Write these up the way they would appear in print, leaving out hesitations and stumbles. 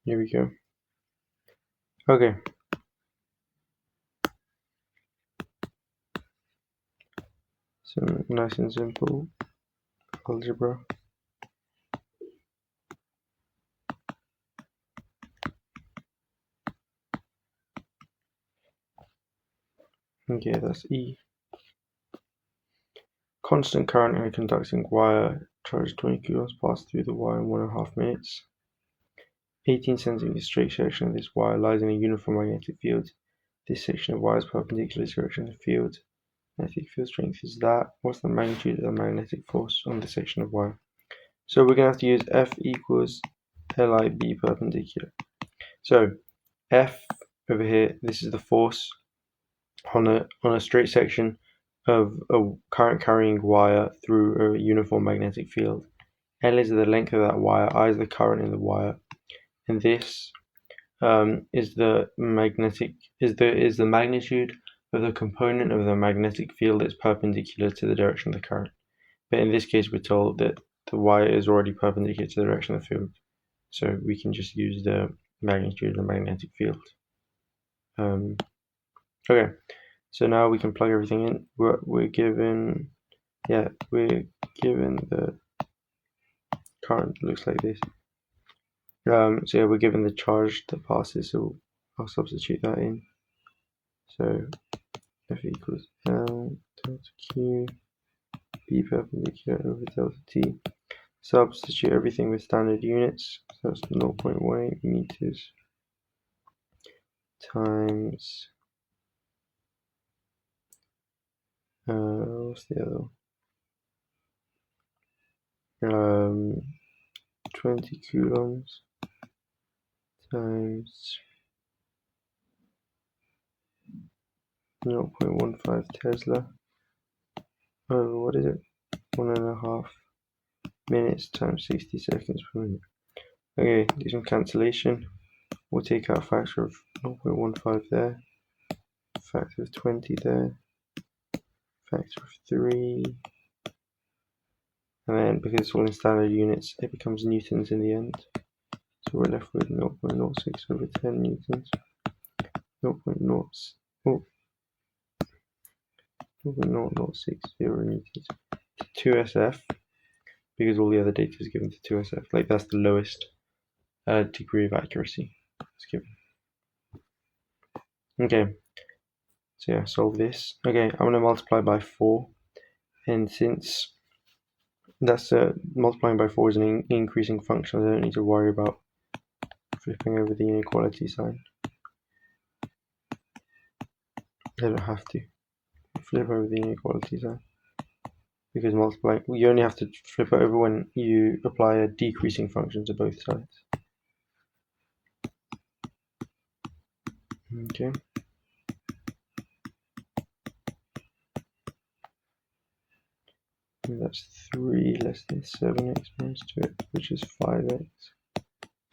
Here we go. Okay. Some nice and simple algebra. Okay, that's E. Constant current in a conducting wire, charged 20 coulombs, passed through the wire in 1.5 minutes. 18 centimeters straight section of this wire lies in a uniform magnetic field. This section of wire is perpendicular to the direction of the field. Magnetic field strength is that. What's the magnitude of the magnetic force on the section of wire? So we're going to have to use F equals LIB perpendicular. So F over here, this is the force on a straight section of a current carrying wire through a uniform magnetic field. L is the length of that wire, I is the current in the wire, and this is the magnitude of the component of the magnetic field that's perpendicular to the direction of the current. But in this case, we're told that the wire is already perpendicular to the direction of the field, so we can just use the magnitude of the magnetic field. Okay, so now we can plug everything in. We're given the current looks like this. So yeah, we're given the charge that passes, so I'll substitute that in. So F equals L delta Q B perpendicular over delta T. Substitute everything with standard units. So that's 0.18 meters times what's the other one? 20 coulombs times 0.15 Tesla over, what is it, 1.5 minutes times 60 seconds per minute. Okay, do some cancellation. We'll take out a factor of 0.15 there, factor of 20 there, factor of 3, and then because it's all in standard units, it becomes newtons in the end. So we're left with 0.06 over 10 newtons, 0.060 newtons to 2SF, because all the other data is given to 2SF. Like, that's the lowest degree of accuracy it's given. Okay, so yeah, solve this. Okay, I'm going to multiply by 4, and since that's multiplying by 4 is an increasing function, I don't need to worry about flipping over the inequality sign. I don't have to flip over the inequality sign, because multiplying, you only have to flip it over when you apply a decreasing function to both sides. Okay. And that's 3 less than 7x minus 2x, which is 5x.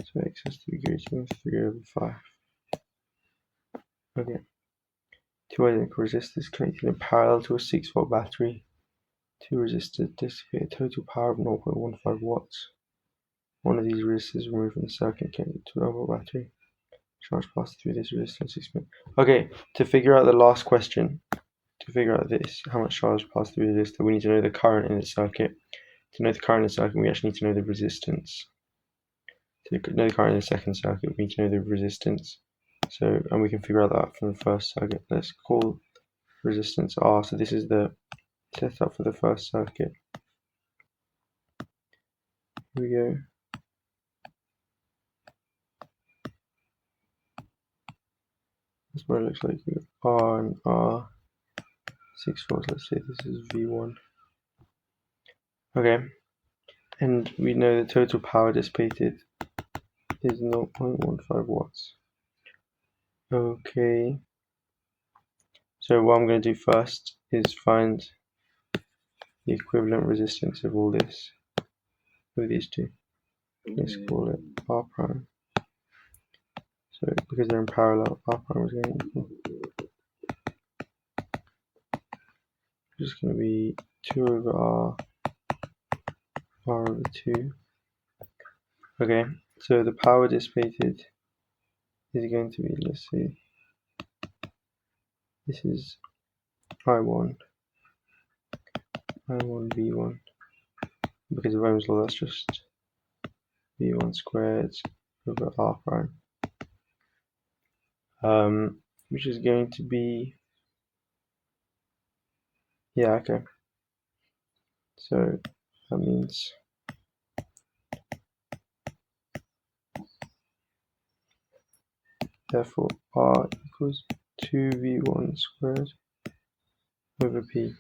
So x has to be greater than 3 over 5. Okay. Two identical resistors connected in parallel to a 6-volt battery. Two resistors dissipate a total power of 0.15 watts. One of these resistors removed from the circuit connected to a 12-volt battery. Charge passes through this resistor in 6 minutes. Okay, to figure out the last question, to figure out this, how much charge passed through the resistor, we need to know the current in the circuit. To know the current in the circuit, we actually need to know the resistance. To know the current in the second circuit, we need to know the resistance. So, and we can figure out that from the first circuit. Let's call resistance R. So this is the setup for the first circuit. Here we go. That's what it looks like. R and R. 6 volts. Let's say this is V1. Okay. And we know the total power dissipated is 0.15 watts. Okay. So what I'm going to do first is find the equivalent resistance of all this with these two. Let's call it R prime. So because they're in parallel, R prime is going to equal, just going to be 2 over R over 2. Okay, So the power dissipated is going to be, let's say, this is I1, V1. Because of Ohm's law, that's just V1 squared over R prime. Which is going to be, yeah, okay. So that means therefore R equals 2V1 squared over P.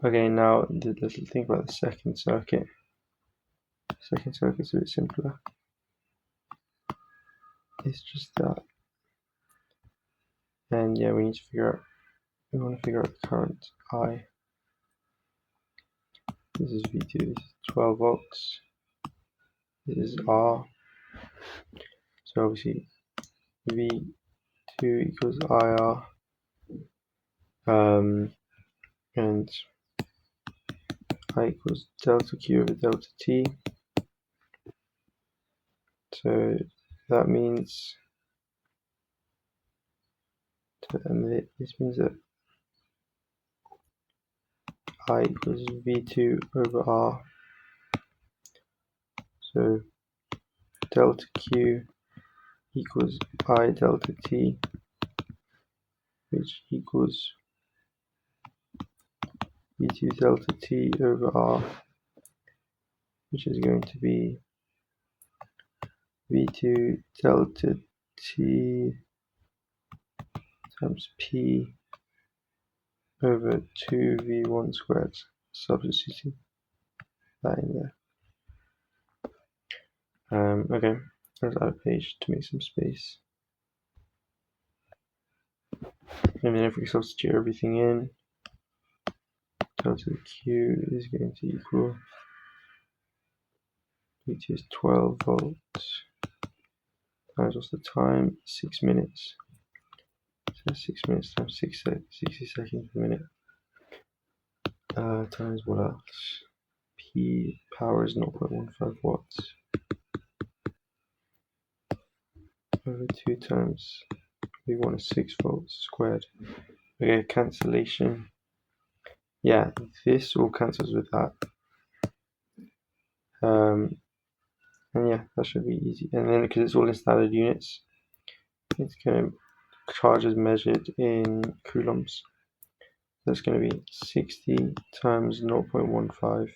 Okay, now let's think about the second circuit. Second circuit's a bit simpler. It's just that. And yeah, we want to figure out the current I. This is V2, this is 12 volts. This is R. So obviously V2 equals IR. And I equals delta Q over delta T. So that means, this means that I equals V2 over R. So delta Q equals I delta T, which equals V2 delta T over R, which is going to be V2 delta T times P over 2V1 squared, substituting that in there. Okay, let's add a page to make some space. And then if we substitute everything in, delta Q is going to equal V2 is 12 volts times what's the time? 6 minutes. So 6 minutes times 60 seconds per minute. Times what else? P power is 0.15 watts. Over 2 times V1 is 6 volts squared. Okay, cancellation. Yeah, this all cancels with that. And yeah, that should be easy. And then because it's all in standard units, it's going to charge is measured in coulombs. That's going to be 60 times 0.15.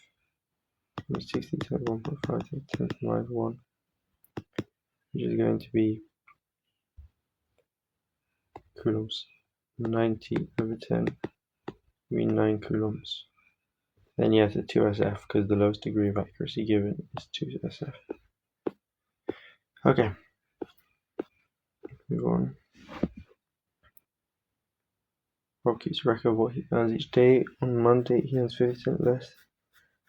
60 times 1.5 10 to the minus 1, which is going to be coulombs. 90 over 10 mean 9 coulombs. Then you have the 2SF because the lowest degree of accuracy given is 2SF. Okay, move on. Rob keeps record of what he earns each day. On Monday, he earns 50% less.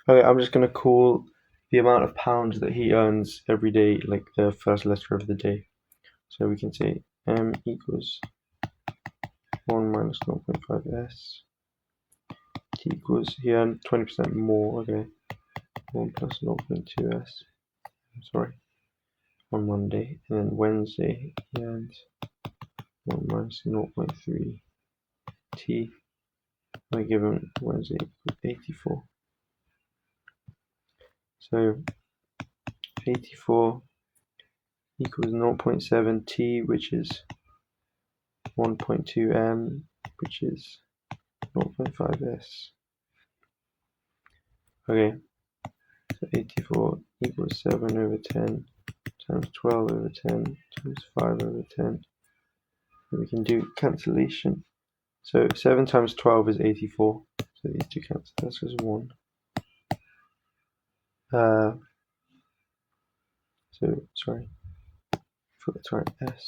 Okay, I'm just going to call the amount of pounds that he earns every day, like the first letter of the day. So we can say M equals 1 minus 0.5 S. T equals, he earned 20% more, okay. 1 plus 0.2 S. I'm sorry. On Monday. And then Wednesday, he earns 1 minus 0.3 T. I give him Wednesday equals 84. So 84 equals 0.7 T, which is 1.2 M, which is 0.5 S. Okay, so 84 equals 7 over 10 times 12 over 10 times 5 over 10. And we can do cancellation. So 7 times 12 is 84. So these two cancel. That's just 1. So sorry, that's right, S.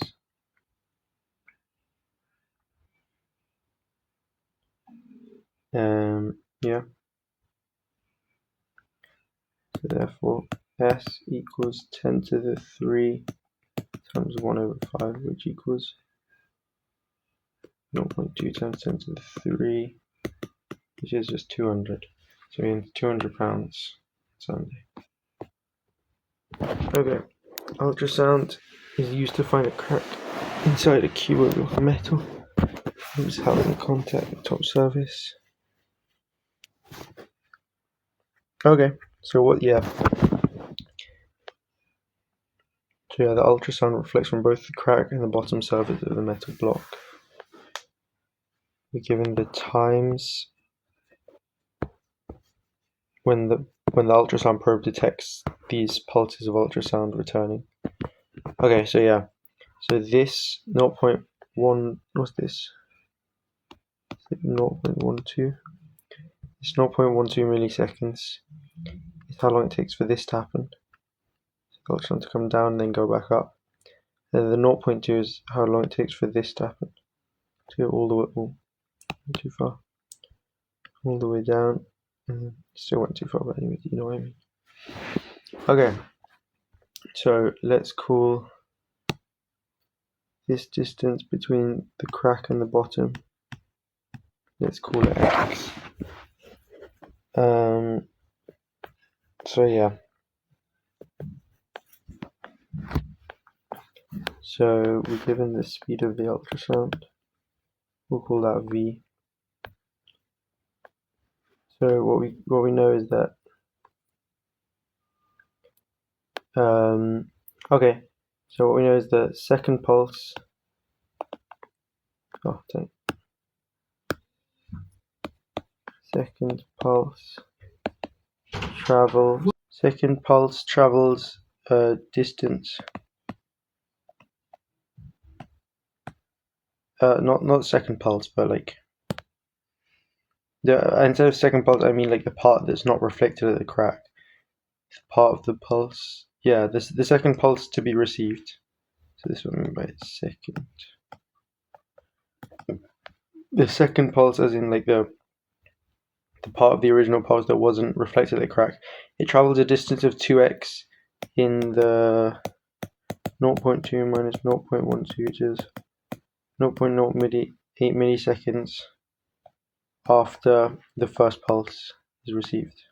Yeah. So therefore S equals 10 to the 3 times 1 over 5, which equals 0.2 times 10 to the 3, which is just 200. So we earned £200 Sunday. Okay, Ultrasound is used to find a crack inside a cuboid block of metal. It's held in contact with the top surface. Okay, so the ultrasound reflects from both the crack and the bottom surface of the metal block. We're given the times when the ultrasound probe detects these pulses of ultrasound returning. Okay, so this 0.1, what's this? 0.12. It's 0.12 milliseconds is how long it takes for this to happen. So the ultrasound to come down and then go back up. And the 0.2 is how long it takes for this to happen. To go all the way, too far. All the way down. Still went too far, but anyway, you know what I mean. Okay, so let's call this distance between the crack and the bottom, let's call it x. So we're given the speed of the ultrasound. We'll call that v. So what we know is that okay. So what we know is the second pulse. Second pulse travels. Second pulse travels distance. Not second pulse, but like instead of second pulse, I mean like the part that's not reflected at the crack. Part of the pulse. Yeah, the second pulse to be received. So this is what I mean by second. The second pulse, as in like the part of the original pulse that wasn't reflected at the crack. It travels a distance of 2x in the 0.2 minus 0.12, which is 0.08 milliseconds after the first pulse is received.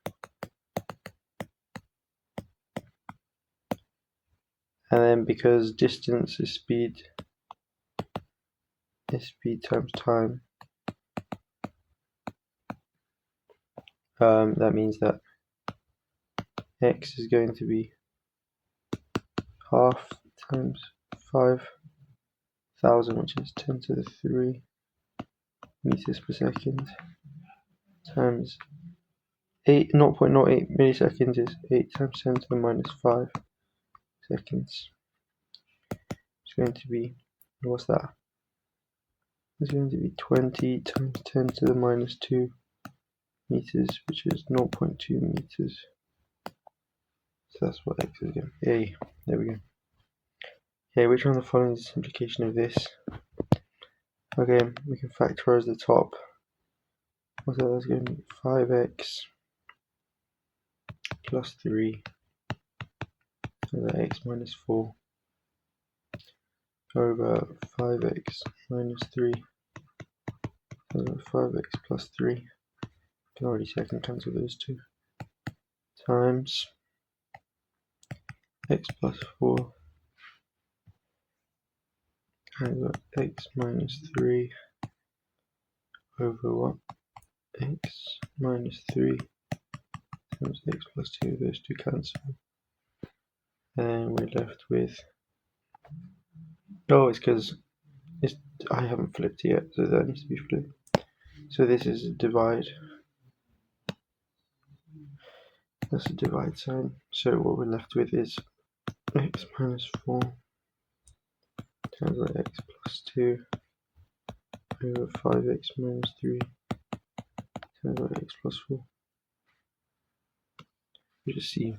And then because distance is speed times time, that means that x is going to be half times 5,000, which is 10 to the 3 meters per second, times 0.08 milliseconds is 8 times 10 to the minus 5 seconds. It's going to be, what's that? It's going to be 20 times 10 to the minus 2 meters, which is 0.2 meters. So that's what x is going to be. There we go. Okay, which one of the following is a simplification of this? Okay, we can factorize the top. So that's going to be 5x plus 3 over x minus 4 over 5x minus 3 over 5x plus 3. I can already second cancel those two. Times x plus 4 over x minus 3 over what? X minus 3 times x plus 2. Those two cancel. And we're left with, oh, it's because I haven't flipped it yet, so that needs to be flipped. So this is a divide. That's a divide sign. So what we're left with is x minus 4 times x plus 2 over 5x minus 3 times x plus 4. We just see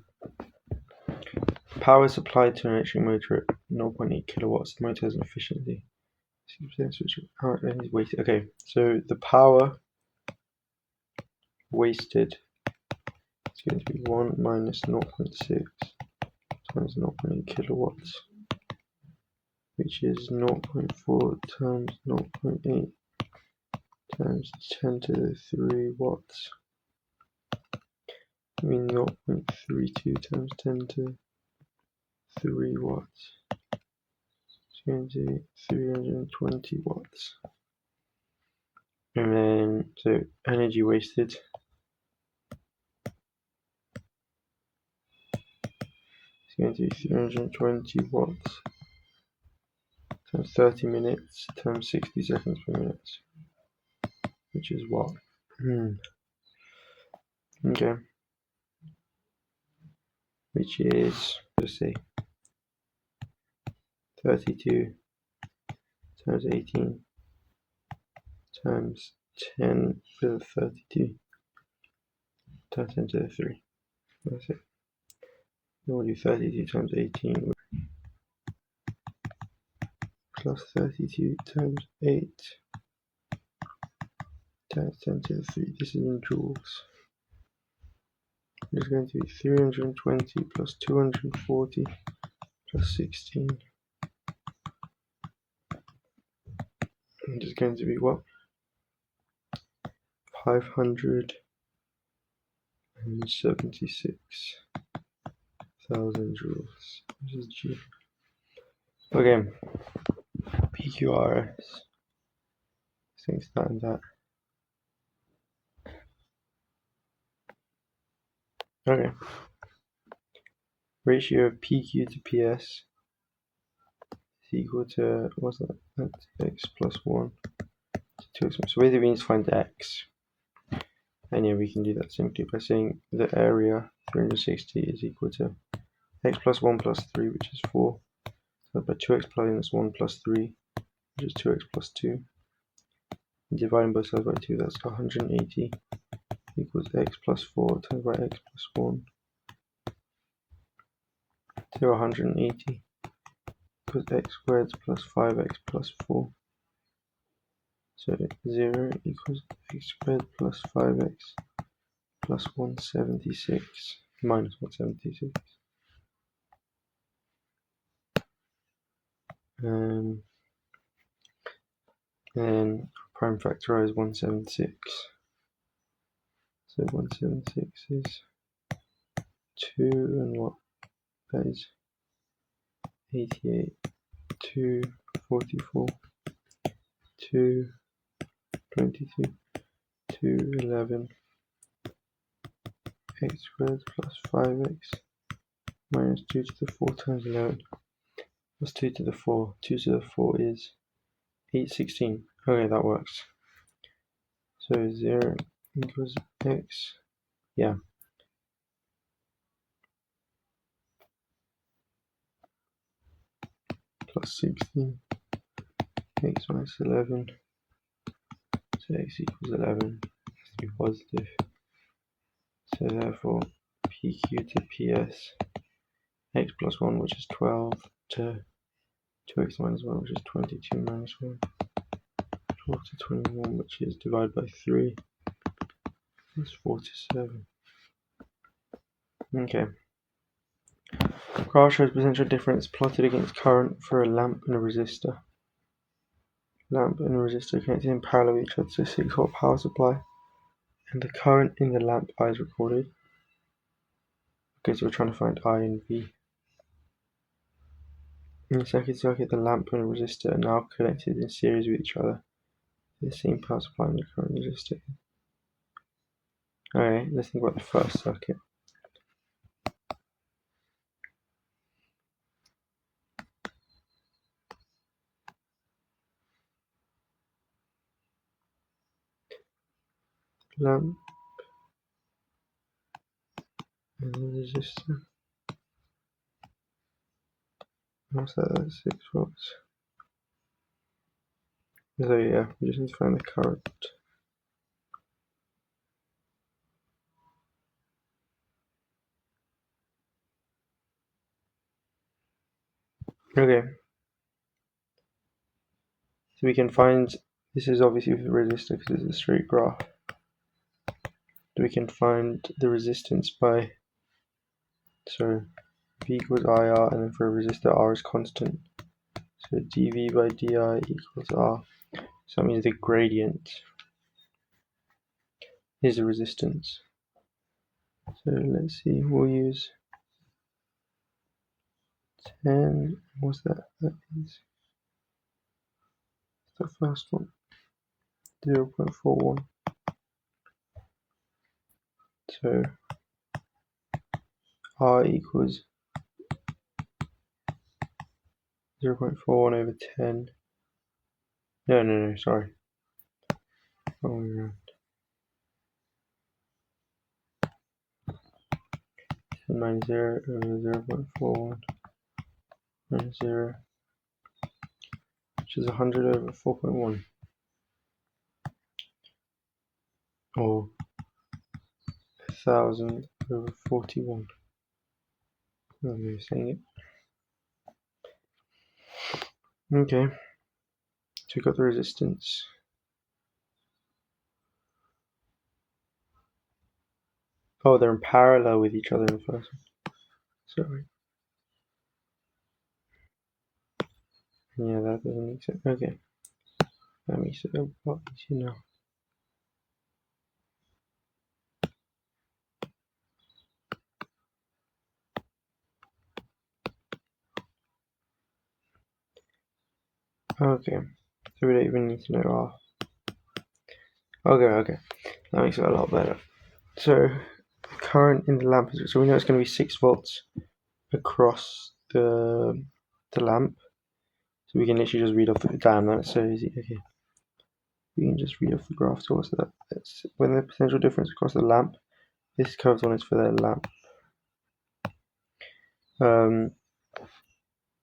power supplied to an electric motor at 0.8 kilowatts. The motor has an efficiency. Okay, so the power wasted is going to be 1 minus 0.6 times 0.8 kilowatts, which is 0.4 times 0.8 times 10 to the 3 watts. I mean 0.32 times 10 to 3 watts. It's going to be 320 watts. And then, so energy wasted. It's going to be 320 watts times 30 minutes times 60 seconds per minute, which is what? Okay. Which is, let's see, 32 times 18 times 10 to the 32 times 10 to the 3. That's it. Then we'll do 32 times 18 plus 32 times 8 times 10 to the 3. This is in joules. It's going to be 320 plus 240 plus 16. And it's going to be what? 576,000 joules. This is G. Okay. PQRS. Things that and that. Okay. Ratio of PQ to PS is equal to, what's that? That's x plus 1 to 2x. So basically we need to find x. And yeah, we can do that simply by saying the area 360 is equal to x plus 1 plus 3, which is 4. So by 2x plus 1 plus 3, which is 2x plus 2. Dividing both sides by 2, that's 180 equals x plus 4 times by x plus 1 to 180 equals x squared plus 5x plus 4. So 0 equals x squared plus 5x plus 176 minus 176. And then prime factorize 176. So 176 is 2 and what? That is 88, 2, 44, 2, 22, 2, 11, x squared plus 5x minus 2 to the 4 times 11. What's 2 to the 4? 2 to the 4 is 816. Okay, that works. So 0 equals x, yeah. Plus 16, x minus 11, so x equals 11, has to be positive. So therefore, PQ to PS, x plus 1, which is 12, to 2x minus 1, which is 22 minus 1, 12 to 21, which is divided by 3, that's 47. Okay. Graph shows potential difference plotted against current for a lamp and a resistor. Lamp and a resistor connected in parallel with each other to a 6-volt power supply, and the current in the lamp I is recorded. Okay, so we're trying to find I and V. In the second circuit, the lamp and a resistor are now connected in series with each other. The same power supply and the current resistor. Alright, let's think about the first circuit. Lamp and the resistor. What's that? That's 6 volts. So yeah, we just need to find the current. Okay. So we can find, this is obviously with the resistor because it's a straight graph. So we can find the resistance by, so V equals IR, and then for a resistor R is constant. So dV by di equals R. So that means the gradient is the resistance. So let's see, we'll use 10, what's that? That is the first one, 0.41. So R equals 0.41 over 10. No, sorry. Wrong way around. 10 minus 0 over 0.41 minus 0, which is 100 over 4.1. Or 1000 over 41. Another way of saying it. Okay, so we got the resistance. Oh, they're in parallel with each other in the first one. Sorry. Yeah, that doesn't make sense. Okay. That makes it a lot easier now. Okay. So we don't even need to know R. Okay. That makes it a lot better. So the current in the lamp is, so we know it's going to be 6 volts across the lamp. So we can literally just read off the, damn, that's so easy. Okay. We can just read off the graph. So what's that? That's when the potential difference across the lamp, this curved one is for the lamp.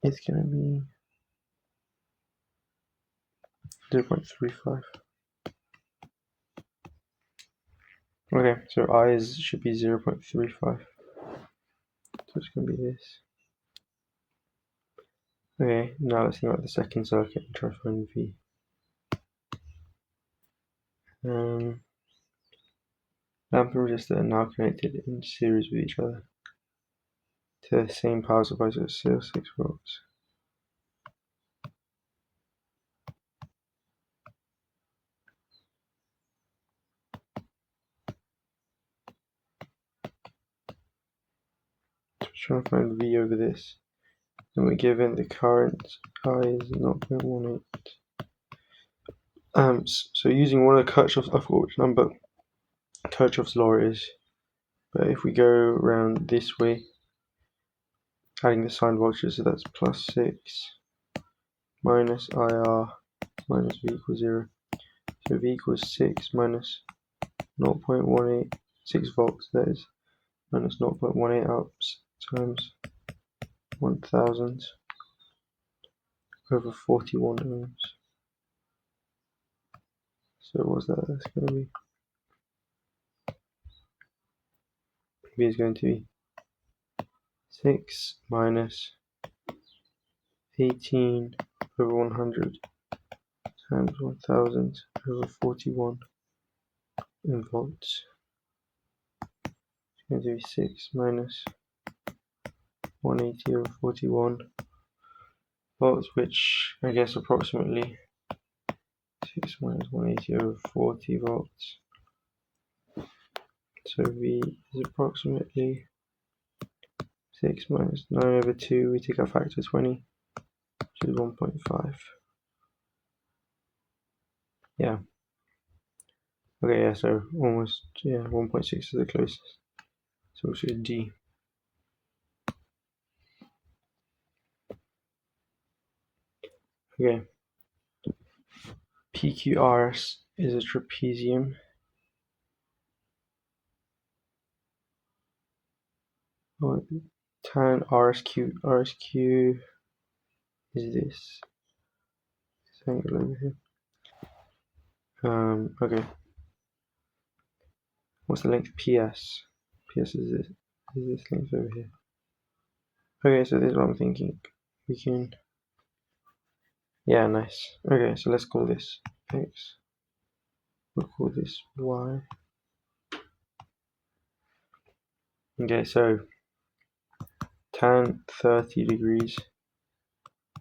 It's going to be 0.35. Okay, so I should be 0.35. So it's going to be this. Okay, now let's think about the second circuit and try to find V. Lamp and resistor are now connected in series with each other to the same power supply, so it's still 6 volts. So we're trying to find V over this. And we're given the current I is 0.18 amps. So using one of the Kirchhoff's, I forgot which number Kirchhoff's law is, but if we go around this way, adding the sign voltages, so that's plus 6 minus IR minus V equals 0. So V equals 6 minus 0.18, 6 volts that is, minus 0.18 amps times 1000 over 41 ohms. So what's that? That's going to be, V is going to be 6 minus 18 over 100 times 1000 over 41 in volts. It's going to be 6 minus 180 over 41 volts, which I guess approximately 6 minus 180 over 40 volts. So V is approximately 6 minus 9 over 2, we take our factor 20, which is 1.5. Yeah. Okay, yeah, so almost, 1.6 is the closest. So we'll say D. Okay. PQRS is a trapezium. Tan RSQ is this angle over here. Okay. What's the length? PS. PS is this length over here. Okay, so this is what I'm thinking. We can, yeah, nice. Okay, so let's call this X. We'll call this Y. Okay, so tan 30 degrees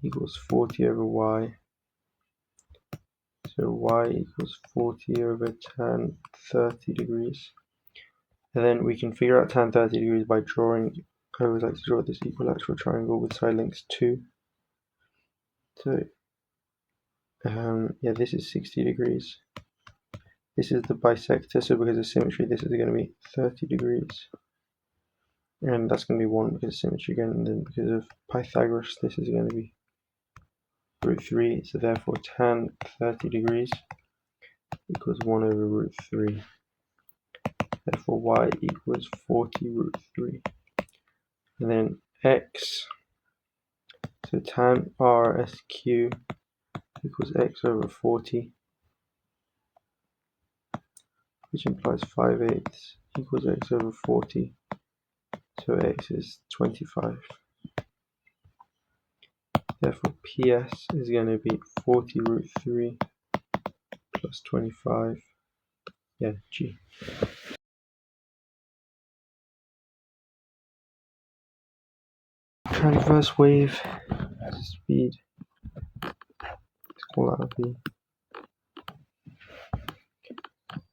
equals 40 over Y. So Y equals 40 over tan 30 degrees. And then we can figure out tan 30 degrees by drawing I always like to draw this equilateral triangle with side lengths 2. So, yeah, this is 60 degrees. This is the bisector, so because of symmetry, this is going to be 30 degrees. And that's going to be 1 because of symmetry again, and then because of Pythagoras, this is going to be root 3. So therefore, tan 30 degrees equals 1 over root 3. Therefore, y equals 40 root 3. And then x, so tan RSQ equals x over 40, which implies 5/8 equals x over 40. So x is 25. Therefore, PS is going to be 40 root 3 plus 25. Yeah, G. Transverse wave speed. Let's call that a V.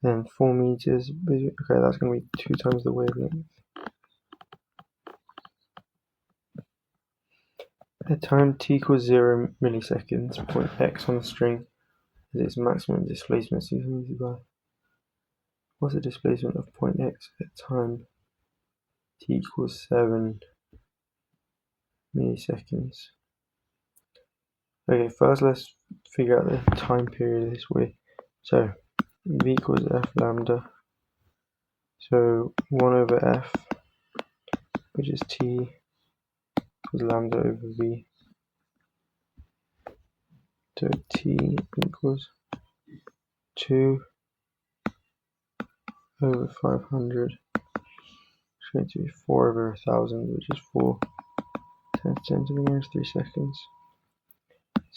Then 4 meters. Okay, that's going to be 2 times the wavelength. At time t equals 0 milliseconds, point x on the string is its maximum displacement divided by. What's the displacement of point x at time t equals 7 milliseconds? Okay, first let's figure out the time period this way. So v equals f lambda. So 1 over f, which is t, equals lambda over v. So t equals 2 over 500. It's going to be 4 over 1000, which is 4 times 10 to the minus 3 seconds.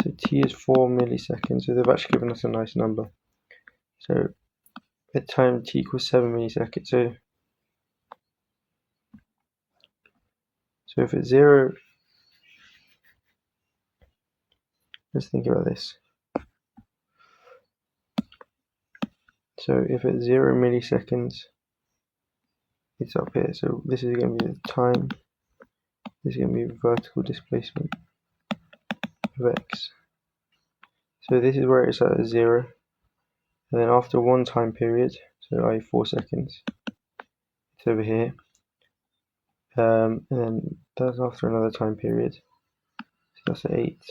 So t is 4 milliseconds, so they've actually given us a nice number. So at time t equals 7 milliseconds, so if it's 0, let's think about this. So if it's 0 milliseconds, it's up here. So this is going to be the time, this is going to be vertical displacement of x. So this is where it's at 0. And then after one time period, so i.e. 4 seconds, it's over here. And then that's after another time period. So that's at 8.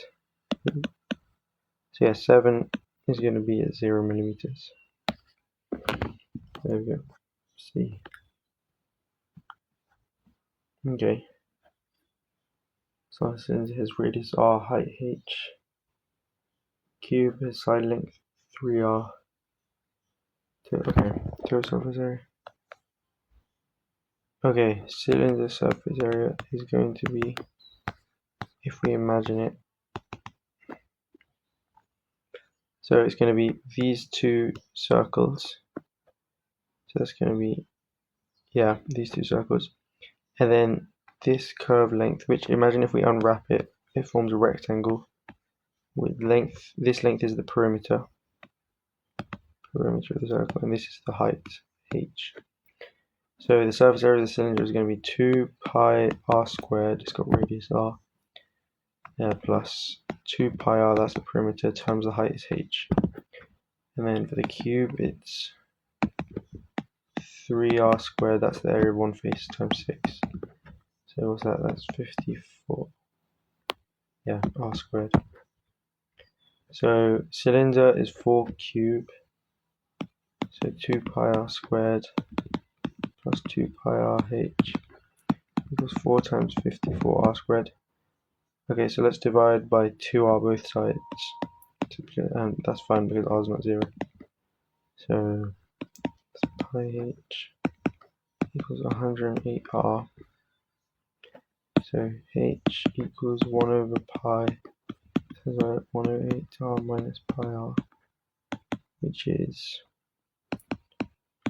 So yeah, 7 is going to be at 0 millimeters. There we go. C. Okay. So since his radius r, height h, cube, his side length 3r. Okay, total surface area. Okay, cylinder surface area is going to be, if we imagine it, so it's going to be these two circles. So that's going to be, yeah, these two circles. And then this curve length, which imagine if we unwrap it, it forms a rectangle with length. This length is the perimeter of the circle, and this is the height, h. So the surface area of the cylinder is going to be 2 pi r squared, it's got radius r, plus 2 pi r, that's the perimeter, times the height is h. And then for the cube, it's 3r squared, that's the area of one face, times 6. So what's that? That's 54. Yeah, r squared. So cylinder is 4 cube. So 2 pi r squared plus 2 pi r h equals 4 times 54 r squared. Okay, so let's divide by 2r both sides. And that's fine because r is not 0. So pi h equals 108r. So h equals 1 over pi, so 108r minus pi r, which is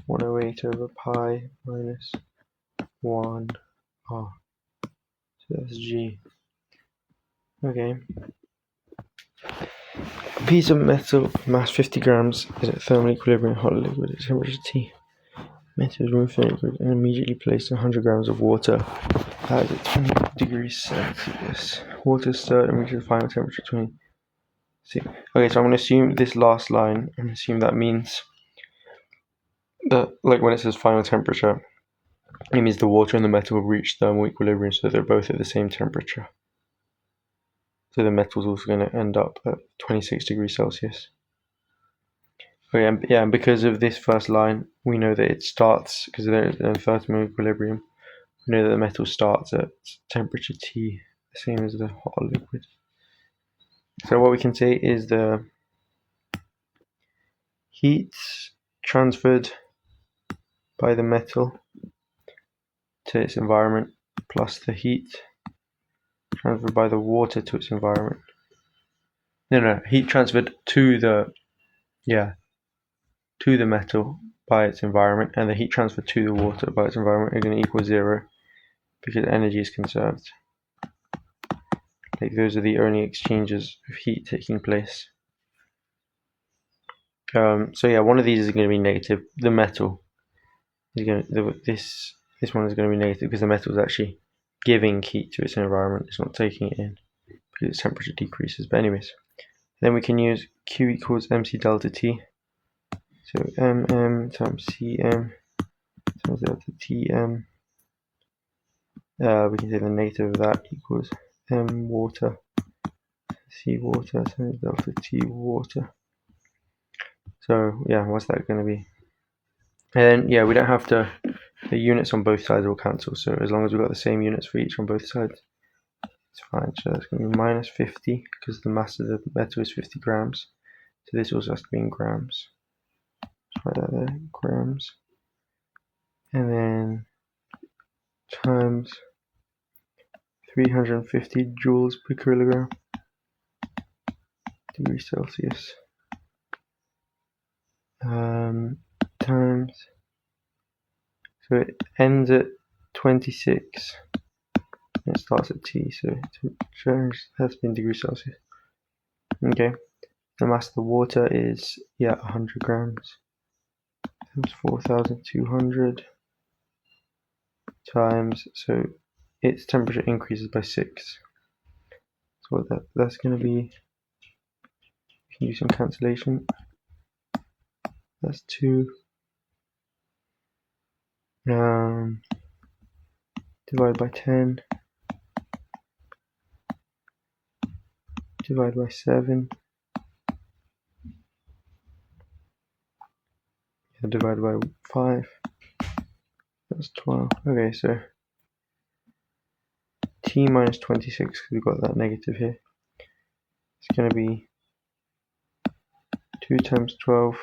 108 over pi minus 1r. So that's G. Okay. A piece of metal of mass 50 grams is at thermal equilibrium hot liquid at temperature T. Metal is removed from the liquid and immediately placed in 100 grams of water. at 20 degrees Celsius. Water stirred and reaches final temperature 26. Okay, so I'm going to assume this last line, I'm going to assume that means that, like when it says final temperature, it means the water and the metal have reached thermal equilibrium, so they're both at the same temperature. So the metal's also going to end up at 26 degrees Celsius. Okay, and because of this first line, we know that it starts, because there's a thermal equilibrium, we know that the metal starts at temperature T, the same as the hot liquid. So what we can say is the heat transferred by the metal to its environment plus the heat transferred by the water to its environment. No, heat transferred to the metal by its environment, and the heat transferred to the water by its environment are going to equal 0 because energy is conserved. Like those are the only exchanges of heat taking place. So yeah, one of these is going to be negative. The metal is going to, this one is going to be negative because the metal is actually giving heat to its environment. It's not taking it in because its temperature decreases. But anyways, then we can use Q equals MC delta T. So MM times CM times delta TM. We can say the negative of that equals M water C water times delta T water. So yeah, what's that going to be? And then yeah, we don't have to, the units on both sides will cancel, so as long as we've got the same units for each on both sides, it's fine. So that's going to be minus 50 because the mass of the metal is 50 grams. So this also has to be in grams. Let's write that there, grams. And then times 350 joules per kilogram degrees Celsius. Times, so it ends at 26 and it starts at T, so it has to be in degrees Celsius. Okay, the mass of the water is 100 grams times 4,200 times, so its temperature increases by 6. So what that's going to be, we can do some cancellation. That's 2 divided by 10 divided by 7 divided by 5. That's 12. Okay, so T minus 26, because we've got that negative here. It's going to be 2 times 12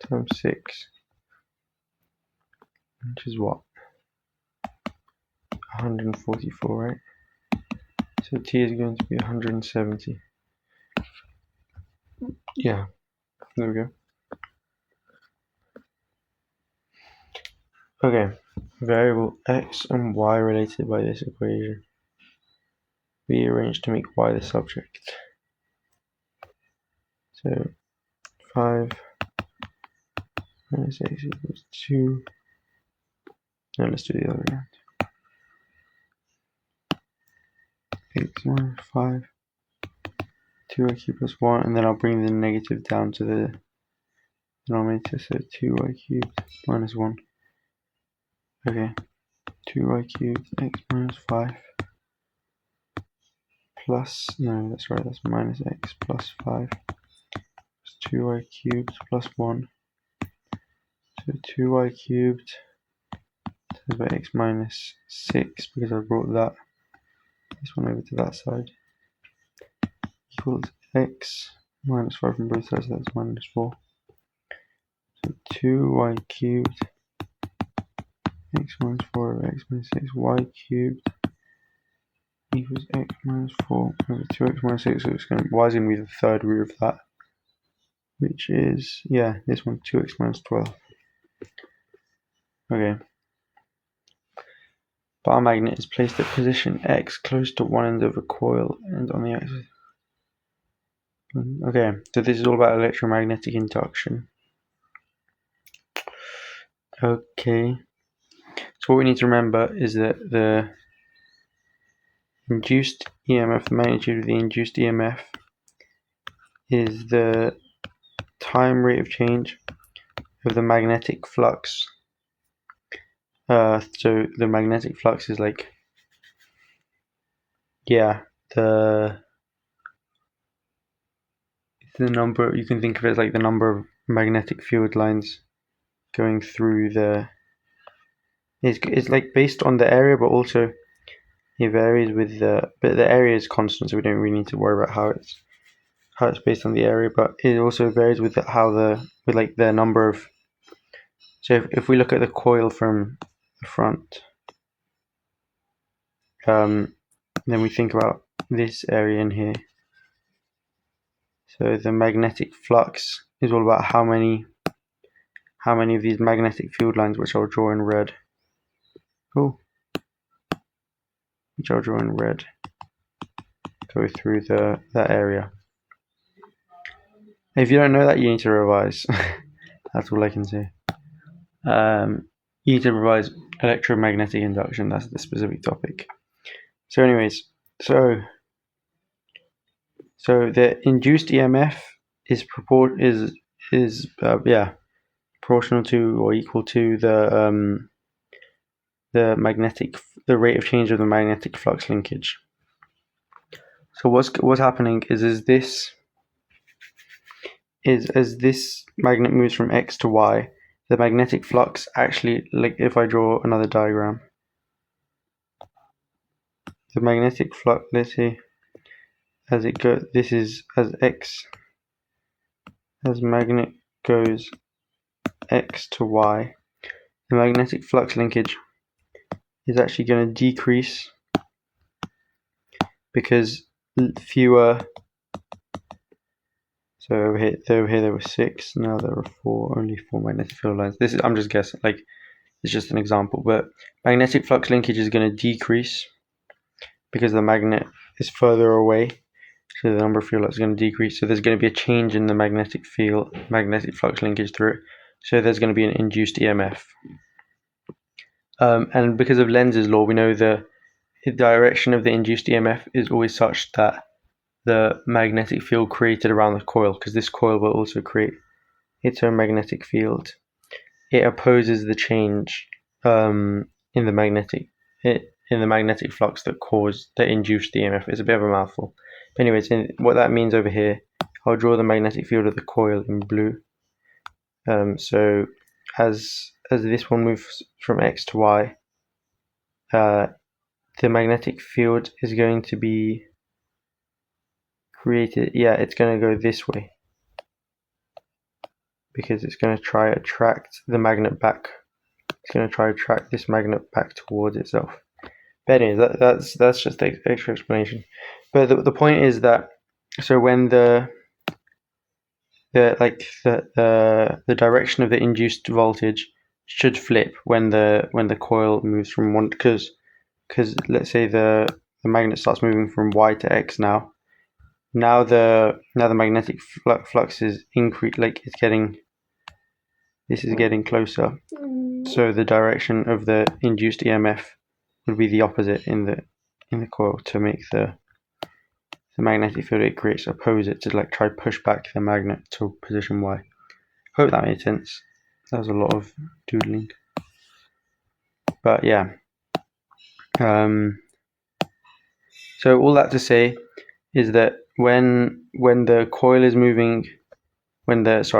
times 6, which is what? 144, right? So T is going to be 170. Yeah, there we go. Okay, variable x and y related by this equation. We arrange to make y the subject. So 5 minus x equals 2. Now let's do the other way around. X minus 5, 2y cubed plus 1, and then I'll bring the negative down to the denominator, so 2y cubed minus 1. Okay, 2y cubed x minus 5 plus, no, that's right, that's minus x plus 5 plus 2y cubed plus 1. So 2y cubed times by x minus 6, because I brought this one over to that side, equals x minus 5 from both sides, so that's minus 4. So 2y cubed x minus 4 over x minus 6, y cubed equals x minus 4 over 2x minus 6, so it's going to, y is going to be the third root of that, which is, this one, 2x minus 12. Okay. Bar magnet is placed at position x close to one end of a coil and on the axis. Okay, so this is all about electromagnetic induction. Okay, so what we need to remember is that induced EMF, the magnitude of the induced EMF is the time rate of change of the magnetic flux. So the magnetic flux is like, the number, you can think of it as like the number of magnetic field lines going through it's like based on the area, but also it varies with but the area is constant, so we don't really need to worry about how it's based on the area, but it also varies with the number of. So if we look at the coil from the front, then we think about this area in here. So the magnetic flux is all about how many of these magnetic field lines, which I'll draw in red. Which I'll draw in red, go through that area. If you don't know that, you need to revise. That's all I can say. You need to revise electromagnetic induction. That's the specific topic. So anyways, so the induced EMF is proportional to or equal to the rate of change of the magnetic flux linkage. So what's happening is as this magnet moves from X to Y, the magnetic flux actually, like if I draw another diagram, the magnetic flux, let's see, as it goes, this is as magnet goes X to Y, the magnetic flux linkage is actually going to decrease because fewer. So over here there were 6. Now there are 4. Only 4 magnetic field lines. I'm just guessing. Like, it's just an example, but magnetic flux linkage is going to decrease because the magnet is further away. So the number of field lines is going to decrease. So there's going to be a change in the magnetic flux linkage through it. So there's going to be an induced EMF. And because of Lenz's law, we know the direction of the induced EMF is always such that the magnetic field created around the coil, because this coil will also create its own magnetic field, it opposes the change in the magnetic flux that induced the EMF. It's a bit of a mouthful. But anyways, what that means over here, I'll draw the magnetic field of the coil in blue. So as this one moves from X to Y, the magnetic field is going to be created. It's going to go this way because it's going to try to attract the magnet back. It's going to try to attract this magnet back towards itself. But anyways, that's just the extra explanation. But the point is that so when the direction of the induced voltage should flip when the coil moves from one, because let's say the magnet starts moving from Y to X now. Now the magnetic flux is increased, like this is getting closer. So the direction of the induced EMF would be the opposite in the coil to make the magnetic field it creates oppose it, to like try push back the magnet to position Y. Hope that made sense. That was a lot of doodling. But yeah. So all that to say is that when the coil is moving, because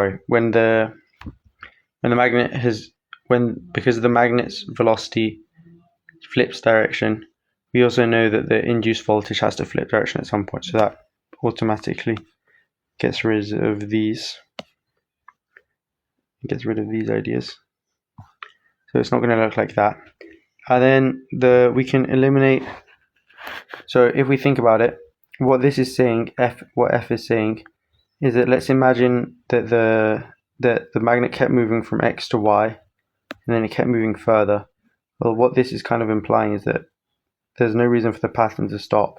the magnet's velocity flips direction, we also know that the induced voltage has to flip direction at some point. So that automatically gets rid of these. Gets rid of these ideas. So it's not going to look like that. And then we can eliminate. So if we think about it, what this is saying, what F is saying, is that let's imagine that the magnet kept moving from X to Y, and then it kept moving further. Well, what this is kind of implying is that there's no reason for the pattern to stop.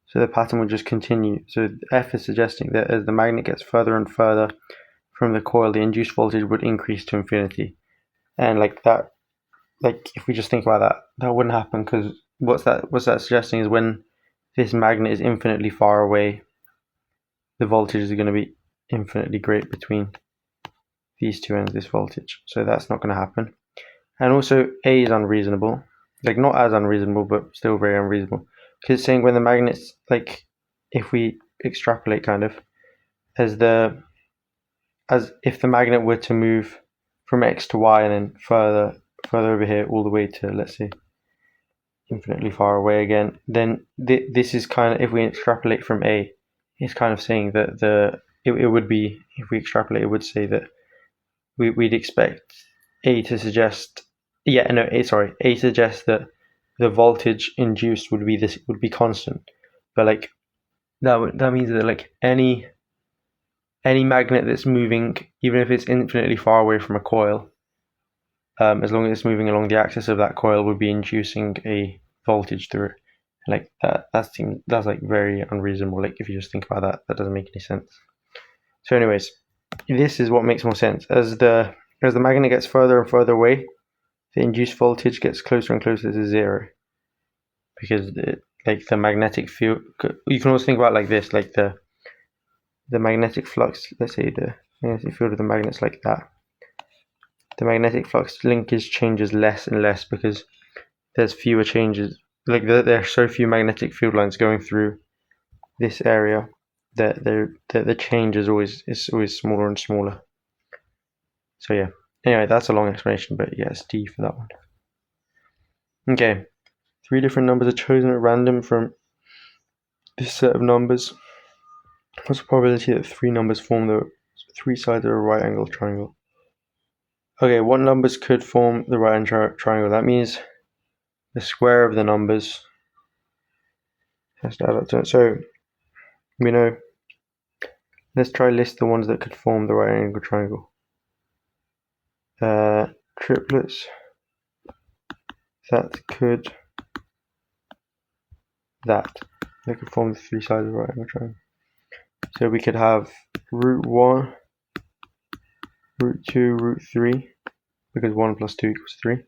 So the pattern will just continue. So F is suggesting that as the magnet gets further and further from the coil, the induced voltage would increase to infinity. And like if we just think about that, that wouldn't happen, because what's that suggesting is when this magnet is infinitely far away, the voltage is going to be infinitely great between these two ends, this voltage. So that's not going to happen. And also A is unreasonable. Like not as unreasonable, but still very unreasonable. Because it's saying when the magnets, like if we extrapolate kind of, as if the magnet were to move from X to Y and then further over here all the way to, let's say, infinitely far away again, then this is kind of, if we extrapolate from A, it's kind of saying that it would be, if we extrapolate, it would say that we'd expect A to suggest, A suggests that the voltage induced would be constant, but like that means that like any magnet that's moving, even if it's infinitely far away from a coil, as long as it's moving along the axis of that coil, would be inducing a voltage through it. Like that's like very unreasonable. Like if you just think about that doesn't make any sense. So anyways, this is what makes more sense. As the magnet gets further and further away, the induced voltage gets closer and closer to zero, because like the magnetic field, you can also think about it like this, like the magnetic flux, let's say the magnetic field of the magnet's like that. The magnetic flux linkage changes less and less because there's fewer changes. Like there are so few magnetic field lines going through this area that the change is always smaller and smaller. So yeah. Anyway, that's a long explanation, but yeah, it's D for that one. Okay, 3 different numbers are chosen at random from this set of numbers. What's the probability that 3 numbers form the 3 sides of a right angle triangle? Okay, what numbers could form the right angle triangle? That means the square of the numbers has to add up to it. So we know, let's try list the ones that could form the right angle triangle. Triplets that could form the 3 sides of a right angle triangle. So we could have root 1, root 2, root 3, because 1 plus 2 equals 3.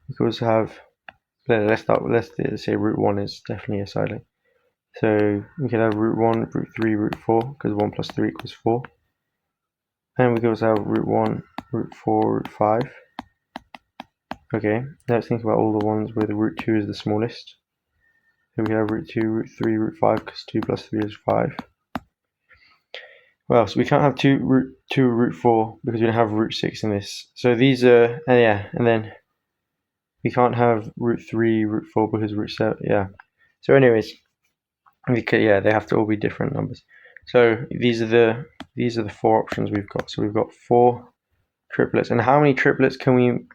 We could also have, let's say root 1 is definitely a side length. So we could have root 1, root 3, root 4, because 1 plus 3 equals 4. And we could also have root 1, root 4, root 5. Okay, let's think about all the ones where the root 2 is the smallest. So we have root 2, root 3, root 5, because 2 plus 3 is 5. Well, so we can't have 2 root 4 because we don't have root 6 in this. So these are, and then we can't have root 3, root 4 because root 7, So anyways, they have to all be different numbers. So these are the 4 options we've got. So we've got 4 triplets. And how many triplets can we,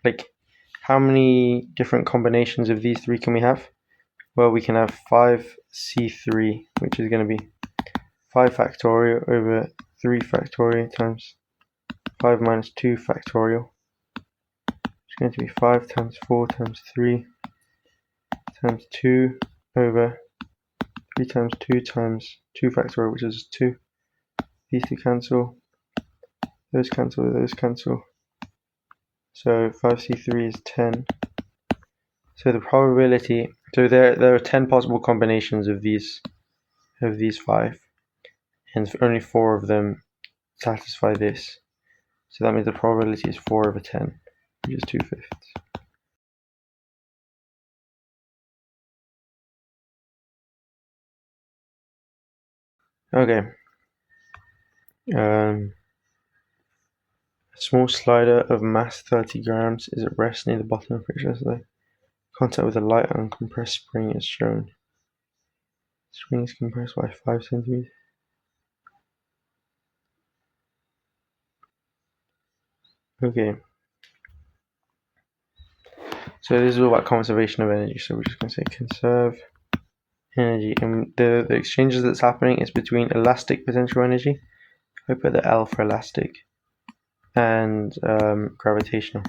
how many different combinations of these 3 can we have? Well, we can have 5C3, which is going to be 5 factorial over 3 factorial times 5 minus 2 factorial. It's going to be 5 times 4 times 3 times 2 over 3 times 2 times 2 factorial, which is 2. These 2 cancel. Those cancel, those cancel. So 5C3 is 10. So the probability, so there are 10 possible combinations of these 5, and only 4 of them satisfy this. So that means the probability is 4 over 10, which is 2/5. Okay. A small slider of mass 30 grams is at rest near the bottom of which contact with a light uncompressed spring is shown. The spring is compressed by 5 centimeters. Okay. So this is all about conservation of energy. So we're just going to say conserve energy. And the exchanges that's happening is between elastic potential energy. I put the L for elastic, and gravitational.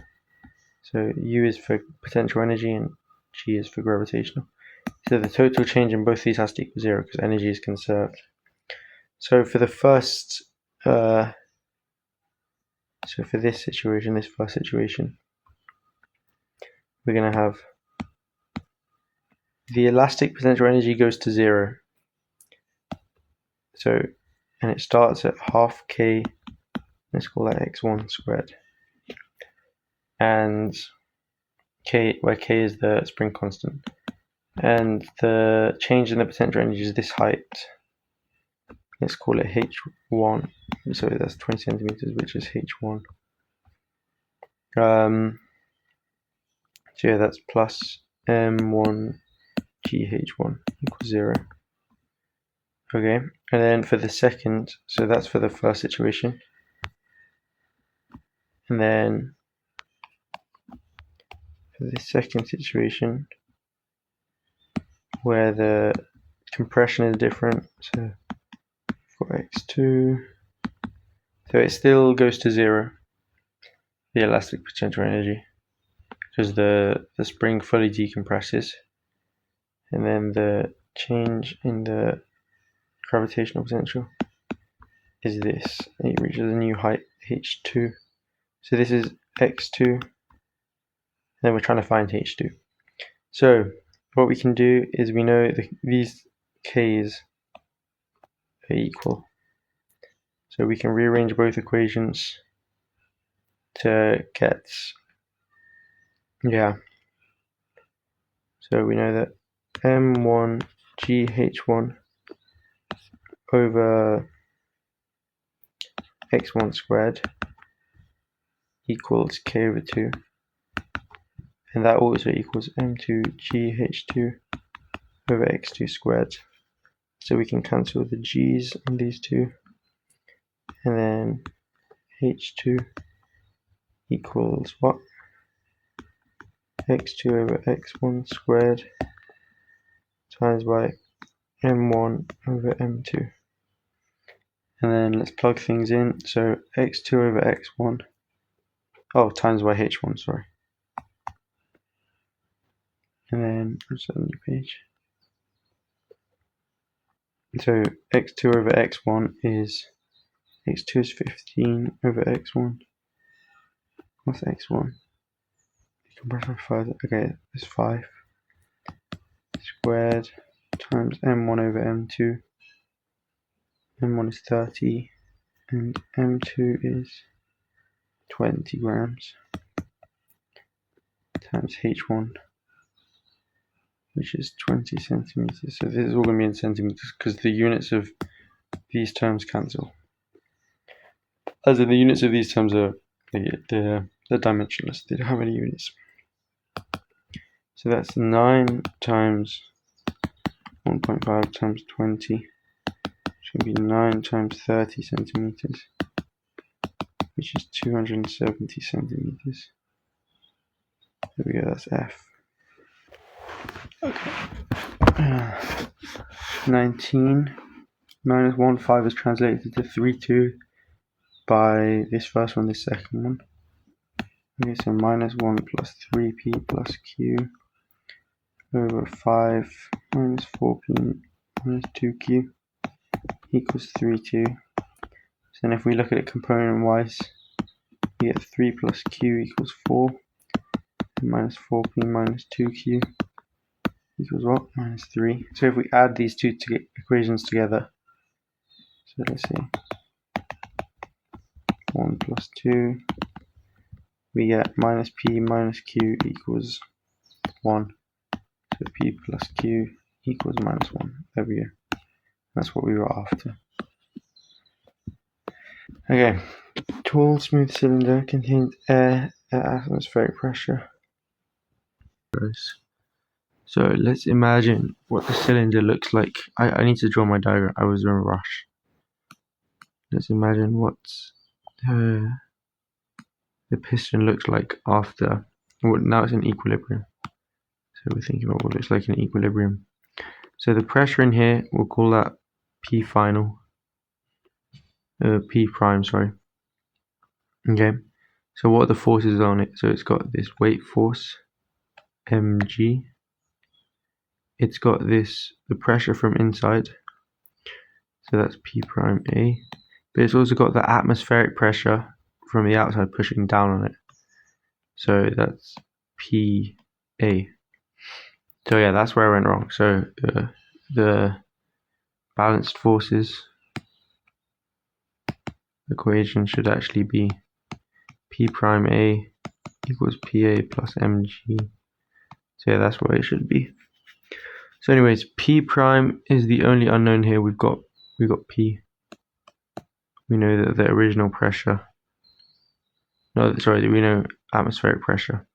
So U is for potential energy and G is for gravitational. So the total change in both these has to equal 0 because energy is conserved. So for the first, so for this situation, this first situation, we're going to have the elastic potential energy goes to 0. So, and it starts at half k, let's call that x1 squared. And k, where k is the spring constant. And the change in the potential energy is this height. Let's call it h1. So that's 20 centimeters, which is h1. So yeah, that's plus m1 gh1 equals 0. Okay, and then for the second, so that's for the first situation. And then for the second situation, where the compression is different, so for x2, so it still goes to 0, the elastic potential energy, because the spring fully decompresses, and then the change in the gravitational potential is this. It reaches a new height, h2. So this is x2, and then we're trying to find h2. So what we can do is we know these k's are equal. So we can rearrange both equations to get, yeah. So we know that m1 gh1 over x1 squared equals k over 2. And that also equals m2 gh2 over x2 squared. So we can cancel the g's on these two. And then h2 equals what? x2 over x1 squared times by m1 over m2. And then let's plug things in. So x2 over x1, times by h1, sorry. And then, let's set a new page. So x2 over x1 is, x2 is 15 over x1. What's x1? Compression further, okay, it's 5 squared times m1 over m2. m1 is 30 and m2 is 20 grams times h1, which is 20 centimeters. So this is all going to be in centimeters because the units of these terms cancel. As in the units of these terms are they're dimensionless, they don't have any units. So that's 9 times 1.5 times 20, which can be 9 times 30 centimeters, which is 270 centimeters. There we go, that's F. Okay. 19 minus 1, 5 is translated to 3, 2 by this first one, this second one. Okay, so minus 1 plus 3p plus q over 5 minus 4p minus 2q equals 3, 2. So then if we look at it component wise, we get 3 plus q equals 4, and minus 4p minus 2q equals what? Minus 3. So if we add these two equations together, so let's see, 1 plus 2, we get minus p minus q equals 1. So p plus q equals minus 1. There we go. That's what we were after. Okay. Tall, smooth cylinder contains air at atmospheric pressure. So let's imagine what the cylinder looks like. I need to draw my diagram. I was in a rush. Let's imagine what the piston looks like after. Well, now it's in equilibrium. So we're thinking about what it looks like in equilibrium. So the pressure in here, we'll call that P final. P prime, sorry. Okay. So what are the forces on it? So it's got this weight force, mg. It's got this, the pressure from inside. So that's P prime A. But it's also got the atmospheric pressure from the outside pushing down on it. So that's PA. So yeah, that's where I went wrong. So the balanced forces equation should actually be P prime A equals PA plus mg. So yeah, that's where it should be. So anyways, P prime is the only unknown here. We've got P. We know that the original pressure. No, sorry, we know atmospheric pressure.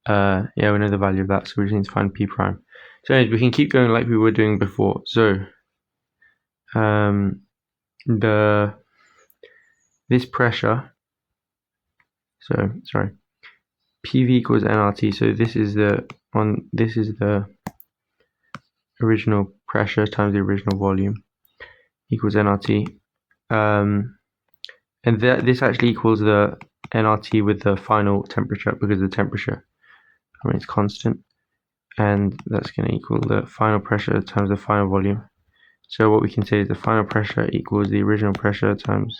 Yeah, we know the value of that, so we just need to find P prime. So anyways, we can keep going like we were doing before. So this pressure. So sorry, PV equals nRT. So this is the original pressure times the original volume equals nRT. And this actually equals the nRT with the final temperature, because the temperature remains constant, and that's going to equal the final pressure times the final volume. So what we can say is the final pressure equals the original pressure times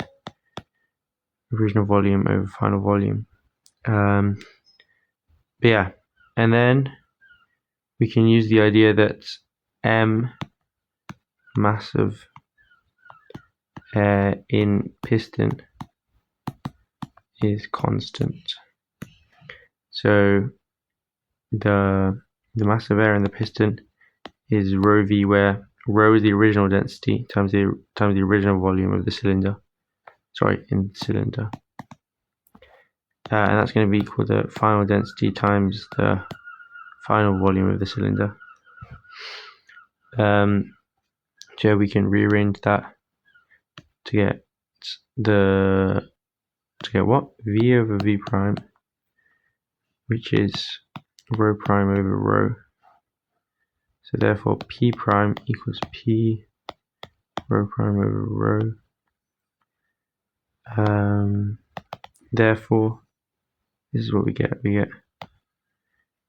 original volume over final volume. But yeah, and then we can use the idea that m mass of air in piston is constant. So the mass of air in the piston is rho v, where rho is the original density times the original volume of the cylinder. Sorry, in the cylinder. And that's going to be equal to final density times the final volume of the cylinder. So we can rearrange that to get what? V over V prime, which is rho prime over rho. So therefore P prime equals P rho prime over rho. Therefore, this is what we get.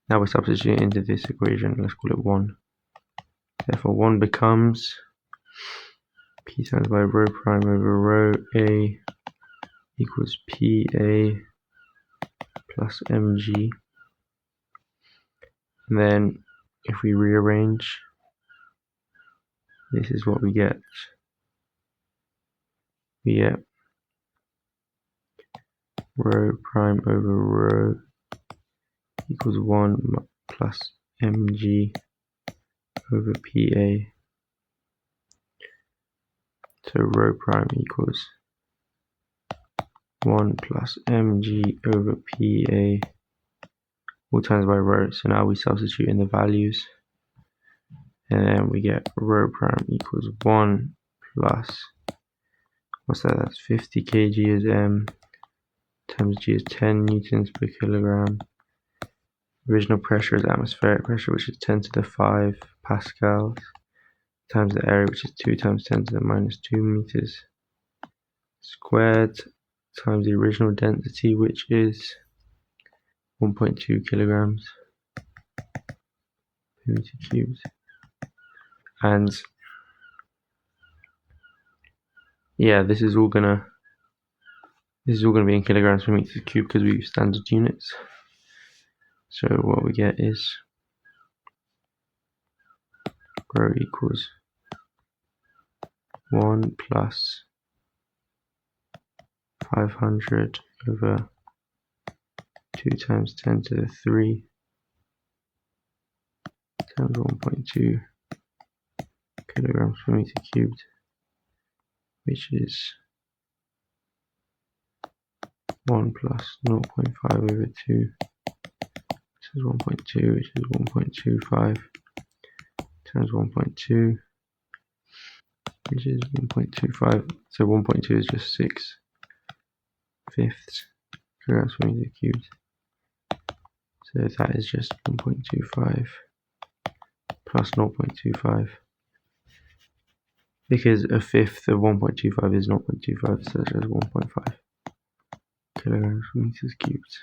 Now we're substituting into this equation. Let's call it 1. Therefore 1 becomes P times by rho prime over rho A equals PA plus mg. And then if we rearrange, this is what we get. We get rho prime over rho equals 1 plus mg over PA. So rho prime equals 1 plus mg over PA, all times by rho. So now we substitute in the values, and then we get rho prime equals 1 plus, what's that? That's 50 kg is m, times g is 10 newtons per kilogram. Original pressure is atmospheric pressure, which is 10 to the 5 pascals, times the area, which is 2 times 10 to the minus 2 meters squared, times the original density, which is 1.2 kilograms per meter cubed. And yeah, this is all gonna be in kilograms per meter cubed because we use standard units. So what we get is rho equals 1 plus 500 over 2 times 10 to the 3 times 1.2 kilograms per meter cubed, which is 1 plus 0.5 over 2, which is 1.2, which is 1.25 times 1.2, which is 1.25. So 1.2 is just 6/5 kilograms per meter cubed. So that is just 1.25 plus 0.25, because a fifth of 1.25 is 0.25, so that's just 1.5 kilograms per meters cubed.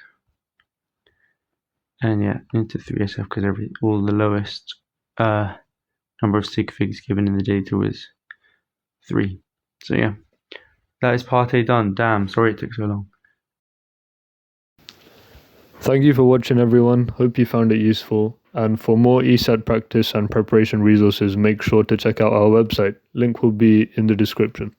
And yeah, into 3SF, because all the lowest number of sig figs given in the data was 3. So yeah, that is part A done. Damn, sorry it took so long. Thank you for watching, everyone. Hope you found it useful. And for more ESAT practice and preparation resources, make sure to check out our website. Link will be in the description.